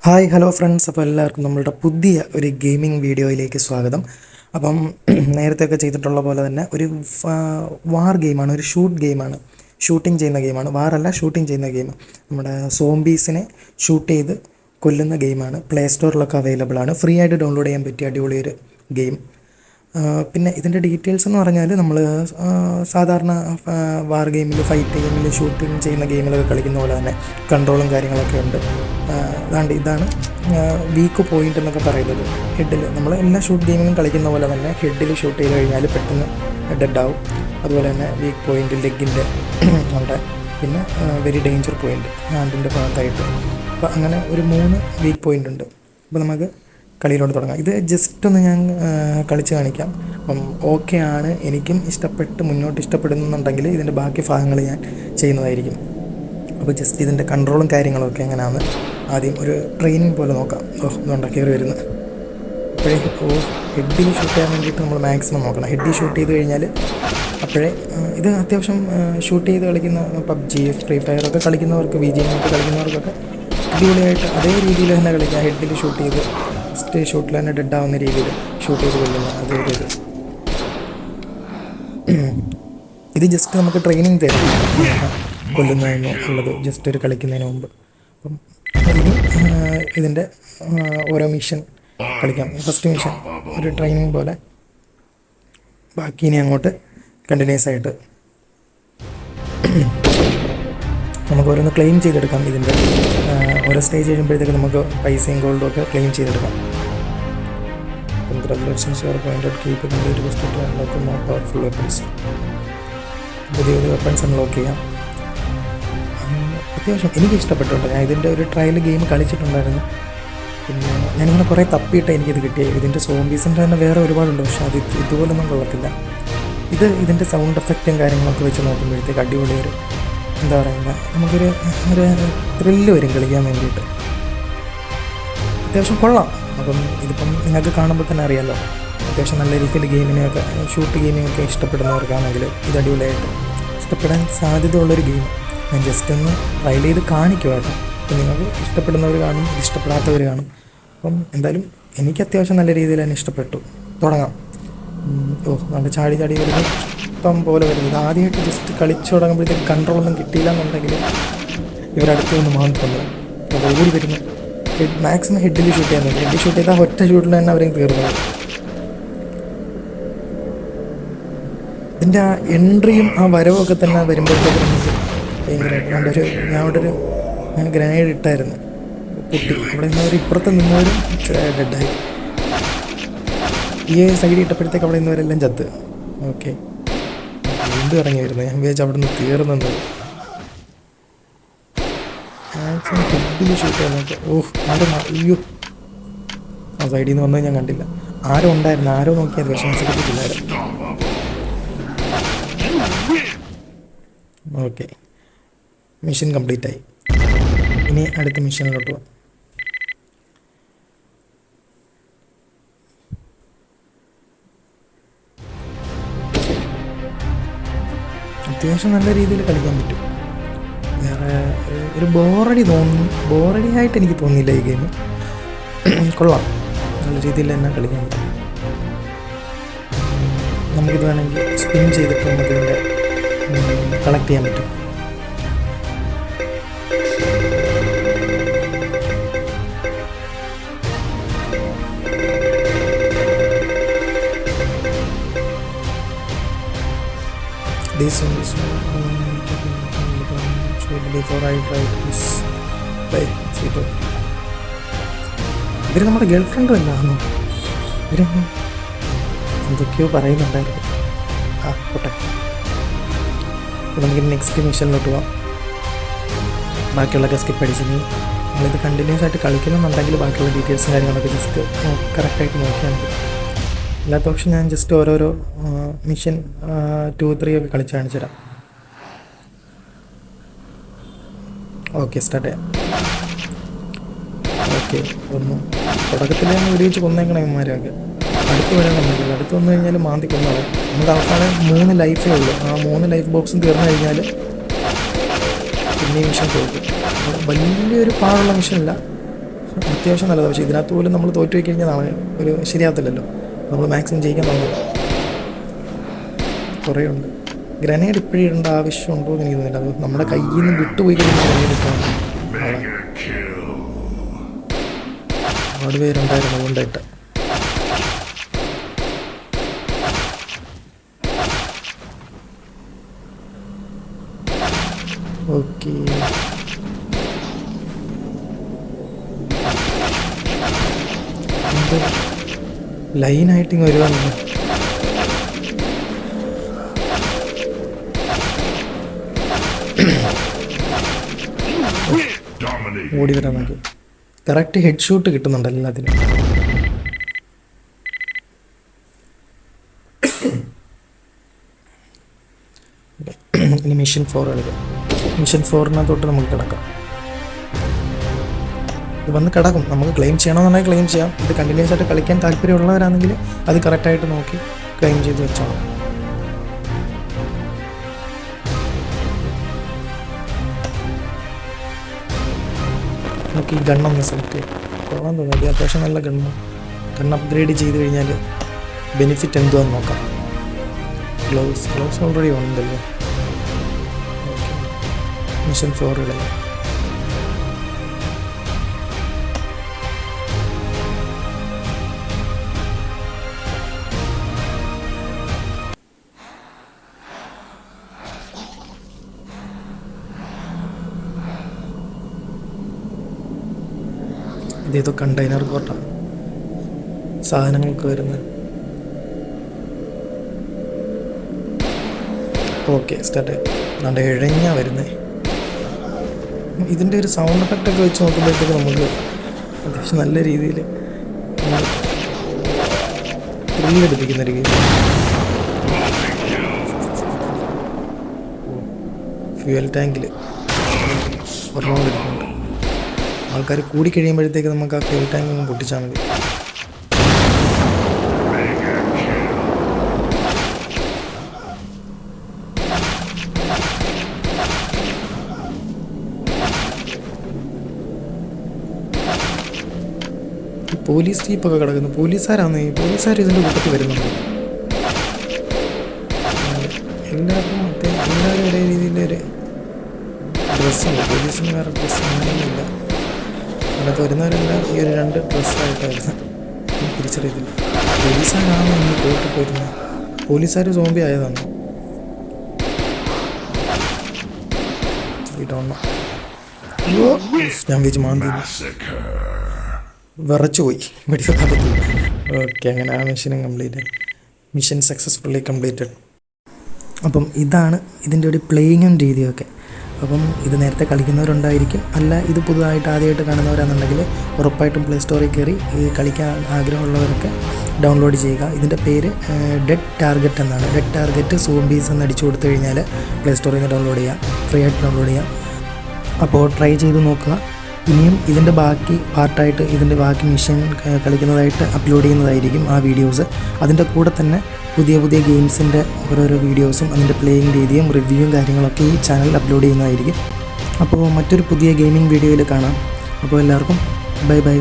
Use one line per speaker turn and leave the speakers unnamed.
Hi hello friends, അപ്പോൾ എല്ലാവർക്കും നമ്മളുടെ പുതിയ ഒരു ഗെയിമിംഗ് വീഡിയോയിലേക്ക് സ്വാഗതം. അപ്പം നേരത്തെയൊക്കെ ചെയ്തിട്ടുള്ള പോലെ തന്നെ ഒരു വാർ ഗെയിമാണ്, ഒരു ഗെയിമാണ്, ഷൂട്ടിംഗ് ചെയ്യുന്ന ഗെയിമാണ്. വാറല്ല, ഷൂട്ടിംഗ് ചെയ്യുന്ന ഗെയിം. നമ്മുടെ സോംബീസിനെ ഷൂട്ട് ചെയ്ത് കൊല്ലുന്ന ഗെയിമാണ്. പ്ലേ സ്റ്റോറിലൊക്കെ അവൈലബിൾ ആണ്. ഫ്രീ ആയിട്ട് ഡൗൺലോഡ് ചെയ്യാൻ പറ്റിയ അടിപൊളിയൊരു ഗെയിം. പിന്നെ ഇതിൻ്റെ ഡീറ്റെയിൽസ് എന്ന് പറഞ്ഞാൽ നമ്മൾ സാധാരണ വാർ ഗെയിമിൽ, ഫൈറ്റ് ഗെയിമിൽ, ഷൂട്ടിങ് ചെയ്യുന്ന ഗെയിമിലൊക്കെ കളിക്കുന്ന പോലെ തന്നെ കൺട്രോളും കാര്യങ്ങളൊക്കെ ഉണ്ട്. ഇതാണ് വീക്ക് പോയിൻ്റ് എന്നൊക്കെ പറയുന്നത്. ഹെഡിൽ നമ്മൾ എല്ലാ ഷൂട്ട് ഗെയിമിലും കളിക്കുന്ന പോലെ തന്നെ ഹെഡിൽ ഷൂട്ട് ചെയ്ത് കഴിഞ്ഞാൽ പെട്ടെന്ന് ഡെഡ് ആവും. അതുപോലെ തന്നെ വീക്ക് പോയിൻ്റ് ലെഗിൻ്റെ അവിടെ, പിന്നെ വെരി ഡേഞ്ചർ പോയിൻ്റ് ഹാൻഡിൻ്റെ ഭാഗത്തായിട്ട്. അപ്പോൾ അങ്ങനെ ഒരു 3 വീക്ക് പോയിൻ്റ് ഉണ്ട്. അപ്പോൾ നമുക്ക് കളിയിലോട്ട് തുടങ്ങാം. ഇത് ജസ്റ്റ് ഒന്ന് ഞാൻ കളിച്ച് കാണിക്കാം. അപ്പം ഓക്കെ ആണ്, എനിക്കും മുന്നോട്ട് ഇഷ്ടപ്പെടുന്നുണ്ടെങ്കിൽ ഇതിൻ്റെ ബാക്കി ഭാഗങ്ങൾ ഞാൻ ചെയ്യുന്നതായിരിക്കും. അപ്പോൾ ജസ്റ്റ് ഇതിൻ്റെ കൺട്രോളും കാര്യങ്ങളൊക്കെ എങ്ങനെയാണ് ആദ്യം ഒരു ട്രെയിനിങ് പോലെ നോക്കാം. ഇതുകൊണ്ടാണ് കയറി വരുന്നത്. അപ്പോഴേ ഹെഡിൽ ഷൂട്ട് ചെയ്യാൻ വേണ്ടിയിട്ട് നമ്മൾ മാക്സിമം നോക്കണം. ഹെഡിൽ ഷൂട്ട് ചെയ്ത് കഴിഞ്ഞാൽ അപ്പോഴേ ഇത് അത്യാവശ്യം ഷൂട്ട് ചെയ്ത് കളിക്കുന്ന പബ്ജി, ഫ്രീ ഫയറൊക്കെ കളിക്കുന്നവർക്ക്, BGMI ഒക്കെ കളിക്കുന്നവർക്കൊക്കെ അടിപൊളിയായിട്ട് അതേ രീതിയിൽ തന്നെ കളിക്കാം. ഹെഡിൽ ഷൂട്ട് ചെയ്ത് ഫസ്റ്റ് ഷൂട്ടിൽ തന്നെ ഡെഡ് ആവുന്ന രീതിയിൽ ഷൂട്ട് ചെയ്ത് കൊള്ളുന്ന അതൊരു ഇത് ജസ്റ്റ് നമുക്ക് ട്രെയിനിങ് തരും കൊല്ലുന്നതിന് ഉള്ളത്, ജസ്റ്റ് ഒരു കളിക്കുന്നതിന് മുമ്പ്. അപ്പം ഇനി ഇതിൻ്റെ ഓരോ മിഷൻ കളിക്കാം. ഫസ്റ്റ് മിഷൻ ഒരു ട്രെയിനിങ് പോലെ, ബാക്കി ഇനി അങ്ങോട്ട് കണ്ടിന്യൂസ് ആയിട്ട് നമുക്ക് ഓരോന്ന് ക്ലെയിം ചെയ്തെടുക്കാം. ഇതിൻ്റെ ഓരോ സ്റ്റേജ് കഴിയുമ്പോഴത്തേക്ക് നമുക്ക് പൈസയും ഗോൾഡും ഒക്കെ ക്ലെയിം ചെയ്തെടുക്കാം. പവർഫുൾ വെപ്പൺസ്, പുതിയ വെപ്പൺസ് അൺലോക്ക് ചെയ്യാം. അത്യാവശ്യം എനിക്ക് ഇഷ്ടപ്പെട്ടുണ്ട്. ഞാൻ ഇതിൻ്റെ ഒരു ട്രയൽ ഗെയിം കളിച്ചിട്ടുണ്ടായിരുന്നു. പിന്നെ ഞാനിങ്ങനെ കുറേ തപ്പിയിട്ട് എനിക്കിത് കിട്ടിയത്. ഇതിൻ്റെ സോംബീസിൻ്റെ തന്നെ വേറെ ഒരുപാടുണ്ട്, പക്ഷേ അത് ഇതുപോലൊന്നും കൊള്ളത്തില്ല. ഇതിൻ്റെ സൗണ്ട് എഫക്റ്റും കാര്യങ്ങളൊക്കെ വെച്ച് നോക്കുമ്പോഴത്തേക്ക് അടിപൊളിയൊരു എന്താ പറയുക, നമുക്കൊരു ത്രില്ല് വരും കളിക്കാൻ വേണ്ടിയിട്ട്. അത്യാവശ്യം കൊള്ളാം. അപ്പം ഇതിപ്പം നിങ്ങൾക്ക് കാണുമ്പോൾ തന്നെ അറിയാമല്ലോ, അത്യാവശ്യം നല്ല രീതിയിൽ ഗെയിമിനെയൊക്കെ, ഷൂട്ട് ഗെയിമിങ്ങൊക്കെ ഇഷ്ടപ്പെടുന്നവർക്കാണെങ്കിൽ ഇത് അടിപൊളിയായിട്ട് ഇഷ്ടപ്പെടാൻ സാധ്യതയുള്ളൊരു ഗെയിം. ഞാൻ ജസ്റ്റ് ഒന്ന് ട്രയൽ ചെയ്ത് കാണിക്കുമായിരുന്നു. അപ്പം നിങ്ങൾക്ക് ഇഷ്ടപ്പെടുന്നവർ കാണും, ഇഷ്ടപ്പെടാത്തവർ കാണും. അപ്പം എന്തായാലും എനിക്ക് അത്യാവശ്യം നല്ല രീതിയിൽ തന്നെ ഇഷ്ടപ്പെട്ടു. തുടങ്ങാം. നല്ല ചാടി വരുന്നത് ഇഷ്ടം പോലെ വരുന്നത്. ആദ്യമായിട്ട് ജസ്റ്റ് കളിച്ചു തുടങ്ങുമ്പോഴത്തേക്ക് കൺട്രോളൊന്നും കിട്ടിയില്ല എന്നുണ്ടെങ്കിൽ ഇവരടുത്ത് നിന്ന് മാറിക്കൊണ്ടു അപ്പോൾ ഓടി വരുന്നു. മാക്സിമം ഹെഡിൽ ഷൂട്ട് ചെയ്യാൻ നോക്കി. ഹെഡിൽ ഷൂട്ട് ചെയ്താൽ ഒറ്റ ഷൂട്ടിൽ തന്നെ അവരെയും തീർന്നത്. ഇതിൻ്റെ ആ എൻട്രിയും ആ വരവൊക്കെ തന്നെ വരുമ്പോഴത്തേക്ക് നമുക്ക് ഭയങ്കരമായിട്ട് ഞാൻ അവിടെ ഒരു ഗ്രനേഡ് ഇട്ടായിരുന്നു, പൊട്ടി. അവിടെ നിന്നവർ ഇപ്പുറത്ത് നിന്നവരും ഡെഡായി. ഈ സൈഡിൽ ഇട്ടപ്പോഴത്തേക്ക് അവിടെ നിന്നവരെല്ലാം ചത്ത്. ഓക്കെ, വീണ്ടും ഇറങ്ങി വരുന്നത്. ഞാൻ വിചാരിച്ചു അവിടെ നിന്ന് തീർന്നത്. മാക്സിമം ഹെഡിൽ ഷൂട്ട് ചെയ്യാൻ നോക്കുക. അയ്യോ, ആ സൈഡിൽ നിന്ന് വന്നത് ഞാൻ കണ്ടില്ല. ആരോ ഉണ്ടായിരുന്നു, ആരോ നോക്കിയത്, പക്ഷേ ഞാൻ ശ്രദ്ധിച്ചില്ലായിരുന്നു. ഓക്കെ, മിഷൻ കംപ്ലീറ്റ് ആയി. ഇനി അടുത്ത മിഷനിലോട്ട് പോകാം. അത്യാവശ്യം നല്ല രീതിയിൽ കളിക്കാൻ പറ്റും. വേറെ ഒരു ബോറടി ആയിട്ട് എനിക്ക് തോന്നിയില്ല ഈ ഗെയിം. കൊള്ളാം, നല്ല രീതിയിൽ തന്നെ കളിക്കാൻ പറ്റും. നമുക്കിത് വേണമെങ്കിൽ സ്പിൻ ചെയ്തിട്ട് നമുക്കിതിൻ്റെ കളക്ട് ചെയ്യാൻ പറ്റും. This one is before I try this play. ഇവർ നമ്മുടെ ഗേൾ ഫ്രണ്ടും അല്ലാന്നോ? ഇവരൊന്നും എന്തൊക്കെയോ പറയുന്നുണ്ടായിരുന്നു. പോട്ടെ. അപ്പോൾ നമുക്ക് നെക്സ്റ്റ് മിഷനിലോട്ട് പോവാം. ബാക്കിയുള്ളതൊക്കെ സ്കിപ്പ് അടിച്ചിട്ട് നമ്മളിത് കണ്ടിന്യൂസ് ആയിട്ട് കളിക്കണമെന്നുണ്ടെങ്കിൽ ബാക്കിയുള്ള ഡീറ്റെയിൽസും കാര്യങ്ങളൊക്കെ ജസ്റ്റ് കറക്റ്റായിട്ട് നോക്കിയാൽ മതി. അല്ലാത്ത പക്ഷം ഞാൻ ജസ്റ്റ് ഓരോരോ മിഷൻ 2, 3 ഒക്കെ കളിച്ച് കാണിച്ചു തരാം. ഓക്കെ, സ്റ്റാർട്ട് ചെയ്യാം. ഓക്കെ, തുടക്കത്തിൽ ഞാൻ വെടിവെച്ച് കൊന്നേക്കണം ഇവന്മാരെയൊക്കെ. അടുത്ത് വരാനൊന്നുമില്ല. അടുത്ത് വന്നു കഴിഞ്ഞാൽ മാന്തി കൊന്നാവും. നമുക്ക് അവസാനം 3 ലൈഫേ ഉള്ളൂ. ആ 3 ലൈഫ് ബോക്സും തീർന്നു കഴിഞ്ഞാൽ പിന്നെ മിഷൻ തോൽക്കും. വലിയൊരു പാടുള്ള മിഷനല്ല, അത്യാവശ്യം നല്ലതാണ്. പക്ഷേ ഇതിനകത്ത് പോലും നമ്മൾ തോറ്റു പോയി കഴിഞ്ഞാൽ ഒരു ശരിയാകത്തില്ലല്ലോ. നമ്മൾ മാക്സിമം ജയിക്കാൻ നോക്കണം. കുറേ ഉണ്ട്. ഗ്രനേഡ് ഇപ്പോഴും ഇടേണ്ട ആവശ്യമുണ്ടോ എന്ന് എനിക്ക് തോന്നുന്നില്ല. അത് നമ്മുടെ കയ്യിൽ നിന്ന് വിട്ടുപോയി കഴിഞ്ഞാൽ ഗ്രനേഡ് ഇട്ടാൽ ഒരുപാട് പേരുണ്ടായിരുന്നു അതുകൊണ്ടായിട്ട്. ഓക്കെ, ലൈനായിട്ട് ഇങ്ങ് വരുവാന്ന്. ഓടി വരാൻ നോക്കി. കറക്റ്റ് ഹെഡ് ഷൂട്ട് കിട്ടുന്നുണ്ട് എല്ലാത്തിനും. ഇനി മിഷൻ 4 കളിക്കാം. മിഷൻ 4-നകത്തോട്ട് നമുക്ക് കിടക്കാം. ഇത് വന്ന് കിടക്കും. നമുക്ക് ക്ലെയിം ചെയ്യണമെന്നുണ്ടെങ്കിൽ ക്ലെയിം ചെയ്യാം. ഇത് കണ്ടിന്യൂസ് ആയിട്ട് കളിക്കാൻ താല്പര്യമുള്ളവരാണെങ്കിൽ അത് കറക്റ്റായിട്ട് നോക്കി ക്ലെയിം ചെയ്ത് വെച്ചോളാം. നമുക്ക് ഈ ഗണ്ണൊന്ന് സെലക്ട് ചെയ്യാം. കൊള്ളാൻ തോന്നുന്നു. അത്യാവശ്യം നല്ല ഗൺ അപ്ഗ്രേഡ് ചെയ്ത് കഴിഞ്ഞാൽ ബെനിഫിറ്റ് എന്തുവാന്ന് നോക്കാം. ഗ്ലൗസ് ഓൾറെഡി ഉണ്ടല്ലോ. ഓക്കെ, മിഷൻ 4 കളിക്കാം. ഇതേതോ കണ്ടെയ്നർ കോട്ടാണ് സാധനങ്ങൾക്ക് വരുന്നത്. Okay, start. നല്ല ഇഴഞ്ഞാ വരുന്നത്. ഇതിൻ്റെ ഒരു സൗണ്ട് എഫക്റ്റൊക്കെ വെച്ച് നോക്കുമ്പോഴത്തേക്ക് നമുക്ക് അത്യാവശ്യം നല്ല രീതിയിൽ ത്രില്ലടിപ്പിക്കുന്ന ഒരു ഗെയിം. ഫ്യൂവൽ ടാങ്കിൽ ഒരെണ്ണം ആൾക്കാർ കൂടി കഴിയുമ്പോഴത്തേക്ക് നമുക്ക് ആ ഫ്യൂൽ ടാങ്ക് ഒന്ന് പൊട്ടിച്ചാൽ മതി. പോലീസ് ജീപ്പൊക്കെ കിടക്കുന്നു. പോലീസുകാരാണ് ഇതിൻ്റെ കൂട്ടത്തിൽ വരുന്നുണ്ട്. എല്ലാവരും ഒരേ രീതിയിലൊരു ഡ്രസ്സുണ്ട്. പോലീസിന് വേറെ ഡ്രസ്സ് അങ്ങനെയൊന്നുമില്ല. അതിനകത്ത് വരുന്നവരെല്ലാം ഈ ഒരു 2 ഡ്രസ്സായിട്ടായിരുന്നു. തിരിച്ചറിയത്തില്ല പോലീസുകാരാണ് ഇന്ന് കോർട്ടിൽ പോയിരുന്നത്. പോലീസുകാർ സോംബി ആയതാണ്. ഞാൻ വെച്ച് മാന്തി വിറച്ചു പോയി. വെടിവെക്കാൻ പറ്റില്ല. ഓക്കെ, അങ്ങനെ ആ മിഷൻ സക്സസ്ഫുള്ളി കംപ്ലീറ്റഡ്. അപ്പം ഇതാണ് ഇതിൻ്റെ ഒരു പ്ലേയിങ്ങും രീതിയൊക്കെ. അപ്പം ഇത് നേരത്തെ കളിക്കുന്നവരുണ്ടായിരിക്കും. അല്ല, ഇത് പുതുതായിട്ട് ആദ്യമായിട്ട് കാണുന്നവരാണെന്നുണ്ടെങ്കിൽ ഉറപ്പായിട്ടും പ്ലേ സ്റ്റോറിൽ കയറി ഈ കളിക്കാൻ ആഗ്രഹമുള്ളവരൊക്കെ ഡൗൺലോഡ് ചെയ്യുക. ഇതിൻ്റെ പേര് ഡെഡ് ടാർഗറ്റ് എന്നാണ്. ഡെഡ് ടാർഗറ്റ് സോംബീസ് എന്ന് അടിച്ചു കൊടുത്തു കഴിഞ്ഞാൽ പ്ലേ സ്റ്റോറിൽ നിന്ന് ഡൗൺലോഡ് ചെയ്യാം. ഫ്രീ ആയിട്ട് ഡൗൺലോഡ് ചെയ്യാം. അപ്പോൾ ട്രൈ ചെയ്ത് നോക്കുക. ഇനിയും ഇതിൻ്റെ ബാക്കി പാർട്ടായിട്ട് ഇതിൻ്റെ ബാക്കി മിഷൻ കളിക്കുന്നതായിട്ട് അപ്ലോഡ് ചെയ്യുന്നതായിരിക്കും ആ വീഡിയോസ്. അതിൻ്റെ കൂടെ തന്നെ പുതിയ ഗെയിംസിൻ്റെ ഓരോരോ വീഡിയോസും അതിൻ്റെ പ്ലേയിങ് രീതിയും റിവ്യൂവും കാര്യങ്ങളൊക്കെ ഈ ചാനൽ അപ്ലോഡ് ചെയ്യുന്നതായിരിക്കും. അപ്പോൾ മറ്റൊരു പുതിയ ഗെയിമിംഗ് വീഡിയോയിൽ കാണാം. അപ്പോൾ എല്ലാവർക്കും ബൈ.